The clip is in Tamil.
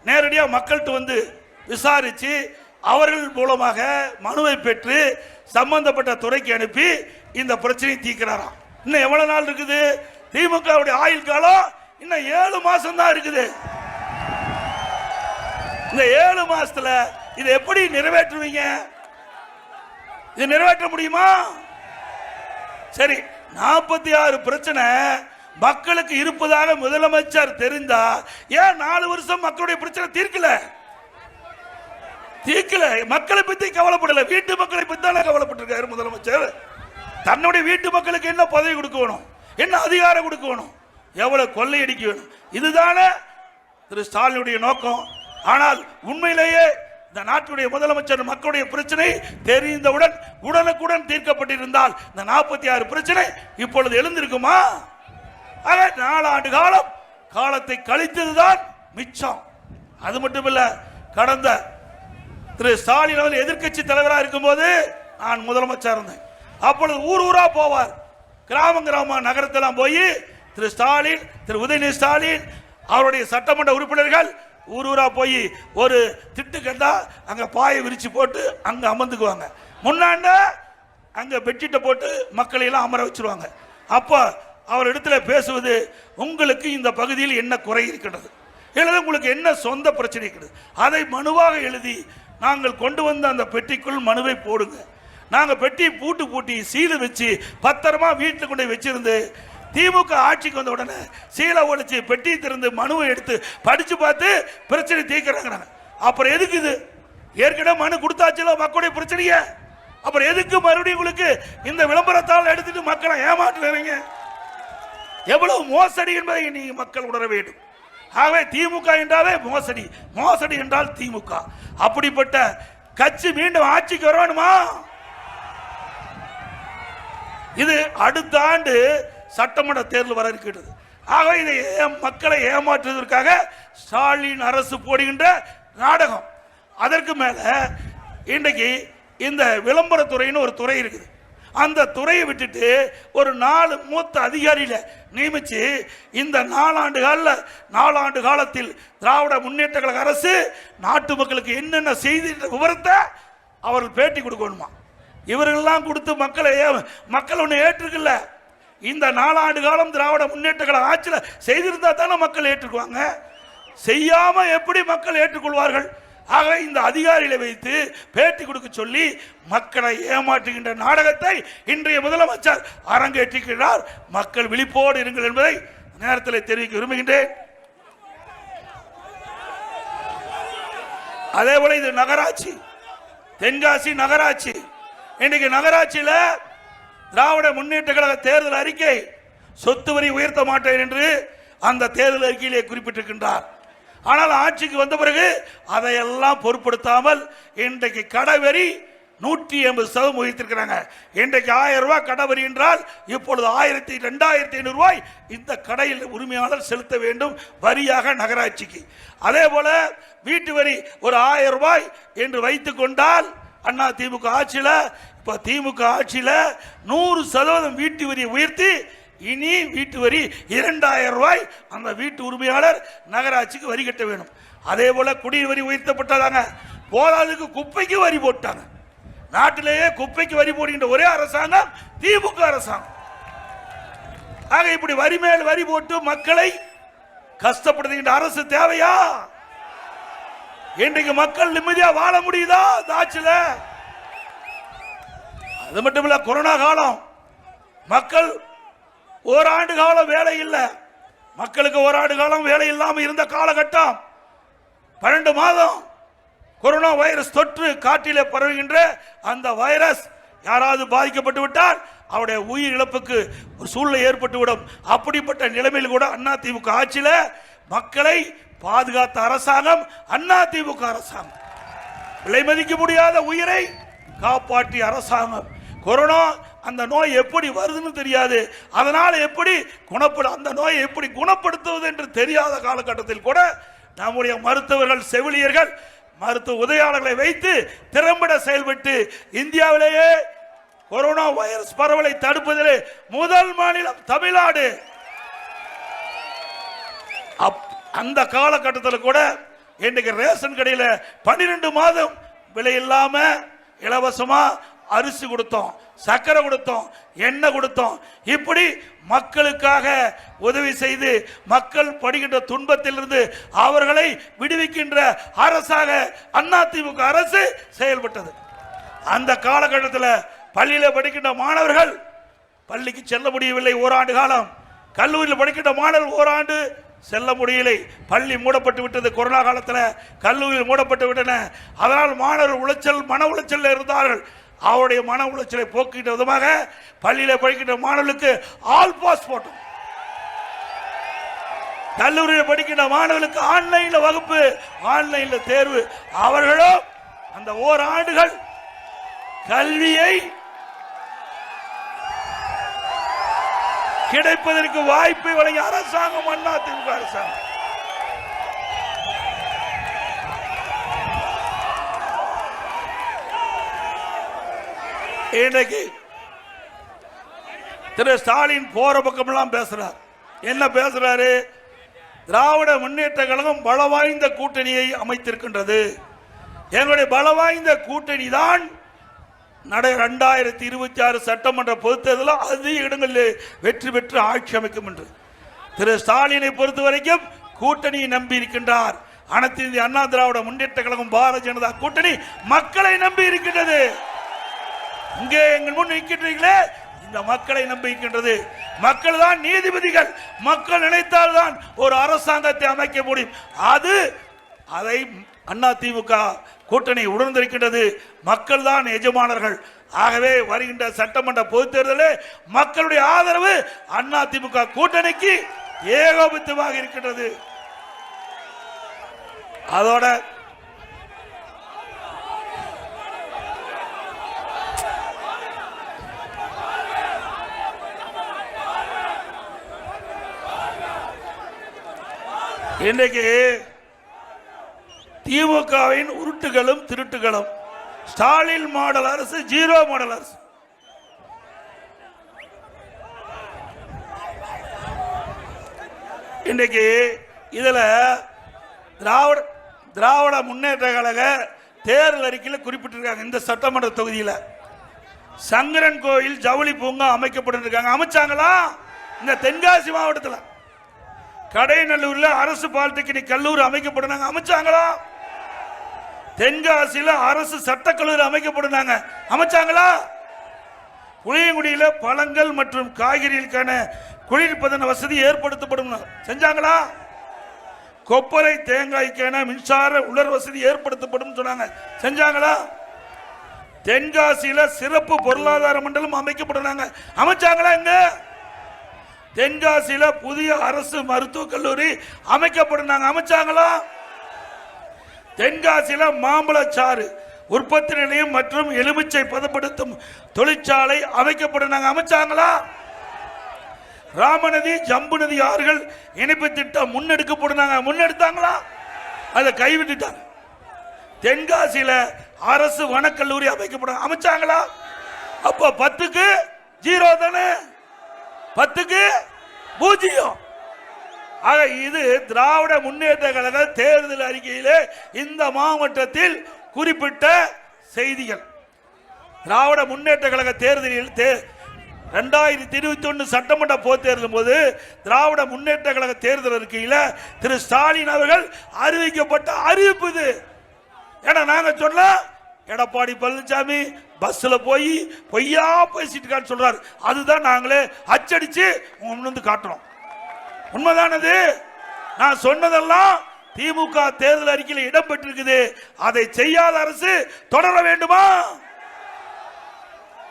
நேரடியாக மக்கள்கிட்ட வந்து விசாரித்து அவர்கள் மூலமாக மனுவை பெற்று சம்பந்தப்பட்ட துறைக்கு அனுப்பி இந்த பிரச்சனையை தீர்க்கிறாராம். இன்னும் எவ்வளவு நாள் இருக்குது? திமுகவுடைய ஆயுள் காலம் இன்னும் 7 மாசம் தான் இருக்குது. இந்த 7 மாசத்துல இதை எப்படி நிறைவேற்றுவீங்க? இது நிறைவேற்ற முடியுமா? சரி, 46 பிரச்சனை மக்களுக்கு இருப்பதாக முதலமைச்சர் தெரிந்தா ஏன் 4 வருஷம் மக்களுடைய பிரச்சனை தீர்க்கல? மக்களை பத்தி கவலைப்படல, வீட்டு மக்களை பத்தி தானே கவலைப்பட்டிருக்காரு முதலமைச்சர். தன்னுடைய வீட்டு மக்களுக்கு என்ன பதவி கொடுக்கணும், என்ன அதிகாரம் கொடுக்கணும், எவ்வளவு கொள்ளையடிக்க வேணும், இதுதானே திரு ஸ்டாலினுடைய நோக்கம். ஆனால் உண்மையிலேயே இந்த நாட்டுடைய முதலமைச்சர் மக்களுடைய பிரச்சனை தெரிந்தவுடன் உடனுக்குடன் தீர்க்கப்பட்டிருந்தால் இந்த 46 பிரச்சனை இப்பொழுது எழுந்திருக்குமா? 4 ஆண்டு காலத்தை கழித்ததுதான் மிச்சம். அது மட்டுமில்ல, கடந்த திரு ஸ்டாலின் அவர்கள் எதிர்க்கட்சி தலைவராக இருக்கும்போது நான் முதலமைச்சர் இருந்தேன். அப்பொழுது ஊர் ஊரா போவார், கிராம நகரத்தெல்லாம் போய் திரு ஸ்டாலின், திரு உதயநிதி ஸ்டாலின் அவருடைய சட்டமன்ற உறுப்பினர்கள் ஊர் ஊரா போய் ஒரு திட்டு கண்டா அங்க பாயை விரிச்சு போட்டு அங்க அமர்ந்துக்குவாங்க. முன்னாண்ட அங்க பெட்ஷீட்டை போட்டு மக்களை எல்லாம் அமர வச்சிருவாங்க. அப்ப அவர் இடத்துல பேசுவது, உங்களுக்கு இந்த பகுதியில் என்ன குறை இருக்கின்றது, எழுத உங்களுக்கு என்ன சொந்த பிரச்சனை இருக்கிறது, அதை மனுவாக எழுதி நாங்கள் கொண்டு வந்த அந்த பெட்டிக்குள் மனுவை போடுங்க. நாங்கள் பெட்டி பூட்டி சீலை வச்சு பத்திரமா வீட்டில் கொண்டு வச்சிருந்து திமுக ஆட்சிக்கு வந்த உடனே சீலை ஒழிச்சு பெட்டி திறந்து மனுவை எடுத்து படிச்சு பார்த்து பிரச்சனை தீர்க்கிறாங்க. அப்புறம் எதுக்கு இது? ஏற்கனவே மனு கொடுத்தாச்சுல மக்களுடைய பிரச்சனைய, அப்புறம் எதுக்கு மறுபடியும் உங்களுக்கு இந்த விளம்பரத்தால் எடுத்துட்டு மக்களை ஏமாற்றுறீங்க? எவ்வளவு மோசடி என்பதை நீங்க மக்கள் உணர வேண்டும். ஆகவே திமுக என்றாலே மோசடி, மோசடி என்றால் திமுக. அப்படிப்பட்ட கட்சி மீண்டும் ஆட்சிக்கு வரணுமா? இது அடுத்த ஆண்டு சட்டமன்ற தேர்தல் வர இருக்கிறது. ஆகவே இதை மக்களை ஏமாற்றுவதற்காக ஸ்டாலின் அரசு போடுகின்ற நாடகம். அதற்கு மேல இன்றைக்கு இந்த விளம்பரத்துறைன்னு ஒரு துறை இருக்குது. அந்த துறையை விட்டுட்டு ஒரு 4 மூத்த அதிகாரிகளை நியமிச்சு இந்த 4 ஆண்டு காலத்தில் திராவிட முன்னேற்ற கழக அரசு நாட்டு மக்களுக்கு என்னென்ன செய்தி விவரத்தை அவர்கள் பேட்டி கொடுக்கணுமா? இவர்கள்லாம் கொடுத்து மக்கள் ஒன்று ஏற்றுக்கல. இந்த 4 ஆண்டு காலம் திராவிட முன்னேற்ற கழக ஆட்சியில் செய்திருந்தா தானே மக்கள் ஏற்றுக்குவாங்க. செய்யாம எப்படி மக்கள் ஏற்றுக்கொள்வார்கள்? ஆக இந்த அதிகாரிகளை வைத்து பேட்டி கொடுக்க சொல்லி மக்களை ஏமாற்றுகின்ற நாடகத்தை இன்றைய முதலமைச்சர் அரங்கேற்றுகிறார். மக்கள் விழிப்போடு இருங்கள் என்பதை நேரத்தில் தெரிவிக்க விரும்புகின்றேன். அதே போல இது நகராட்சி, தென்காசி நகராட்சி. இன்னைக்கு நகராட்சியில் திராவிட முன்னேற்ற கழக தேர்தல் அறிக்கை சொத்து வரி உயர்த்த மாட்டேன் என்று அந்த தேர்தல் அறிக்கையிலே குறிப்பிட்டிருக்கின்றார். ஆனால் ஆட்சிக்கு வந்த பிறகு அதையெல்லாம் பொருட்படுத்தாமல் இன்றைக்கு கடவரி 180% உயர்த்திருக்கிறாங்க. இன்றைக்கு 1000 ரூபாய் கடவரி என்றால் இப்பொழுது 2500 ரூபாய் இந்த கடையில் உரிமையாளர் செலுத்த வேண்டும் வரியாக நகராட்சிக்கு. அதே போல வீட்டு வரி ஒரு 1000 ரூபாய் என்று வைத்துக் கொண்டால் அண்ணா திமுக ஆட்சியில், இப்ப திமுக ஆட்சியில் 100% வீட்டு வரியை உயர்த்தி இனி வீட்டு வரி 2000 ரூபாய் அந்த வீட்டு உரிமையாளர் நகராட்சிக்கு வரி கட்ட வேணும். அதே போல குடிநீர் வரி உயர்த்தப்பட்டதாங்க. போதாதுக்கு குப்பைக்கு வரி போட்டாங்க. நாட்டிலேயே குப்பைக்கு வரி போடுகின்ற ஒரே அரசாங்கம் திமுக அரசாங்கம். ஆக இப்படி வரி மேல் வரி போட்டு மக்களை கஷ்டப்படுத்துகின்ற அரசு தேவையா? இன்றைக்கு மக்கள் நிம்மதியா வாழ முடியுதா இந்த ஆட்சியில்? அது மட்டும் இல்ல, கொரோனா காலம் மக்கள் ஓராண்டு காலம் வேலை இல்லை. மக்களுக்கு ஓராண்டு காலம் வேலை இல்லாமல் இருந்த காலகட்டம் 12 மாதம் கொரோனா வைரஸ் தொற்று காற்றிலே பரவுகின்ற அந்த வைரஸ் யாராவது பாதிக்கப்பட்டு விட்டால் அவருடைய உயிர் இழப்புக்கு ஒரு சூழ்நிலை ஏற்பட்டுவிடும். அப்படிப்பட்ட நிலைமையில் கூட அண்ணா திமுக ஆட்சியில் மக்களை பாதுகாத்த அரசாங்கம் அண்ணா திமுக அரசாங்கம். விலை மதிக்க முடியாத உயிரை காப்பாற்றிய அரசாங்கம். கொரோனா அந்த நோய் எப்படி வருதுன்னு தெரியாது, அதனால எப்படி அந்த நோயை எப்படி குணப்படுத்துவது என்று தெரியாத காலகட்டத்தில் கூட நம்முடைய மருத்துவர்கள், செவிலியர்கள், மருத்துவ உதவியாளர்களை வைத்து திறம்பட செயல்பட்டு இந்தியாவிலேயே கொரோனா வைரஸ் பரவலை தடுப்பதிலே முதல் மாநிலம் தமிழ்நாடு. அந்த காலகட்டத்தில் கூட இன்றைக்கு ரேஷன் கடையில் 12 மாதம் விலை இல்லாம இலவசமா அரிசி கொடுத்தோம், சக்கரை கொடுத்தோம், எண்ணெய் கொடுத்தோம். இப்படி மக்களுக்காக உதவி செய்து மக்கள் படுகின்ற துன்பத்திலிருந்து அவர்களை விடுவிக்கின்ற அரசாக அதிமுக அரசு செயல்பட்டது. அந்த காலகட்டத்தில் பள்ளியில் படிக்கின்ற மாணவர்கள் பள்ளிக்கு செல்ல முடியவில்லை ஓராண்டு காலம். கல்லூரியில் படிக்கின்ற மாணவர்கள் ஓராண்டு செல்ல முடியலை. பள்ளி மூடப்பட்டு விட்டது. கொரோனா காலத்தில் கல்லூரியில் மூடப்பட்டு விட்டன. அதனால் மாணவர்கள் மன உளைச்சல் இருந்தார்கள். அவருடைய மன உளைச்சலை போக்கிட்ட விதமாக பள்ளியில் படிக்கின்ற மாணவர்களுக்கு ஆல் பாஸ் போட்டோம். கல்லூரியில் படிக்கின்ற மாணவர்களுக்கு ஆன்லைன்ல வகுப்பு, ஆன்லைன்ல தேர்வு. அவர்களும் அந்த ஓராண்டுகள் கல்வியை கிடைப்பதற்கு வாய்ப்பை வழங்கிய அரசாங்கம் அதிமுக அரசாங்கம். இன்னைக்கு திரு ஸ்டாலின் போற பக்கமெல்லாம் பேசுறார். என்ன பேசுறாரு? திராவிட முன்னேற்ற கழகம் பலவாய்ந்த கூட்டணியை அமைத்திருக்கின்றது. எங்களுடைய பலவாய்ந்த கூட்டணி தான் 2026 சட்டமன்ற பொதுத் தேர்தலில் அதிக இடங்களில் வெற்றி பெற்று ஆட்சி அமைக்கும் என்று திரு ஸ்டாலினை பொறுத்த வரைக்கும் கூட்டணியை நம்பி இருக்கின்றார். அனைத்து இந்திய அண்ணா திராவிட முன்னேற்ற கழகம் பாரதிய ஜனதா கூட்டணி மக்களை நம்பி இருக்கின்றது. இங்கே எங்கள் முன் நிற்கின்றீர்களே, இந்த மக்களை நம்பி இருக்கின்றது. மக்கள் தான் நீதிபதிகள். மக்கள் நினைத்தால் தான் ஒரு அரசாங்கத்தை அமைக்க முடியும். அதை அதிமுக கூட்டணி உணர்ந்திருக்கின்றது. மக்கள் தான் எஜமானர்கள். ஆகவே வருகின்ற சட்டமன்ற பொதுத் தேர்தலில் மக்களுடைய ஆதரவு அதிமுக கூட்டணிக்கு ஏகோபித்தமாக இருக்கின்றது. அதோட இன்றைக்கு திமுகவின் உருட்டுகளும் திருட்டுகளும், ஸ்டாலின் மாடல் அரசு, ஜீரோ மாடல் அரசு. இன்றைக்கு இதுல திராவிட முன்னேற்ற கழக தேர்தல் அறிக்கையில் குறிப்பிட்டிருக்காங்க. இந்த சட்டமன்ற தொகுதியில் சங்கரன் கோயில் ஜவுளி பூங்கா அமைக்கப்பட்டிருக்காங்க. அமைச்சாங்களா? இந்த தென்காசி மாவட்டத்தில் கடைநல்லூர்ல அரசு பாலிடெக்னிக் கல்லூரி அமைக்கப்படுறாங்க. அமைச்சாங்களா? தென்காசியில் அரசு சட்டக்கல்லூரி அமைக்கப்படுறாங்க. அமைச்சாங்களா? புளியங்குடியில் பழங்கள் மற்றும் காய்கறிகளுக்கான குளிர்பதன வசதி ஏற்படுத்தப்படும். செஞ்சாங்களா? கொப்பரை தேங்காய்க்கான மின்சார உலர் வசதி ஏற்படுத்தப்படும் சொன்னாங்க. செஞ்சாங்களா? தென்காசியில் சிறப்பு பொருளாதார மண்டலம் அமைக்கப்படுறாங்க. அமைச்சாங்களா? இங்க தென்காசியில் புதிய அரசு மருத்துவக் கல்லூரி அமைக்கப்படுறாங்க. அமைச்சாங்களா? தென்காசியில் மாம்பழச்சாறு உற்பத்தி நிலையம் மற்றும் எலுமிச்சை பதப்படுத்தும் தொழிற்சாலை அமைக்கப்படுறாங்க. அமைச்சாங்களா? ராமநதி ஜம்பு நதி ஆறுகள் இணைப்பு திட்டம் முன்னெடுக்கப்படுறாங்க. முன்னெடுத்தாங்களா? அதை கைவிட்டுட்டாங்க. தென்காசியில் அரசு வனக்கல்லூரி அமைக்கப்படும். அமைச்சாங்களா? அப்ப 10க்கு 0 தானே, 10க்கு 0. ஆக இது திராவிட முன்னேற்ற கழக தேர்தல் அறிக்கையிலே இந்த மாவட்டத்தில் குறிப்பிட்ட செய்திகள். திராவிட முன்னேற்ற கழக தேர்தலில் 2021 சட்டமன்ற பொதுத் தேர்தலும் போது திராவிட முன்னேற்ற கழக தேர்தல் அறிக்கையில் திரு ஸ்டாலின் அவர்கள் அறிவிக்கப்பட்ட அறிவிப்பு இது. ஏன்னா நாங்க சொன்ன எடப்பாடி பழனிசாமி பஸ்ல போய் பொய்யா பேசிட்டு சொல்றாரு. அதுதான் நாங்களே அச்சடிச்சு உங்க காட்டுறோம். உண்மைதானது? நான் சொன்னதெல்லாம் திமுக தேர்தல் அறிக்கையில் இடம்பெற்றிருக்குது. அதை செய்யாத அரசு தொடர வேண்டுமா?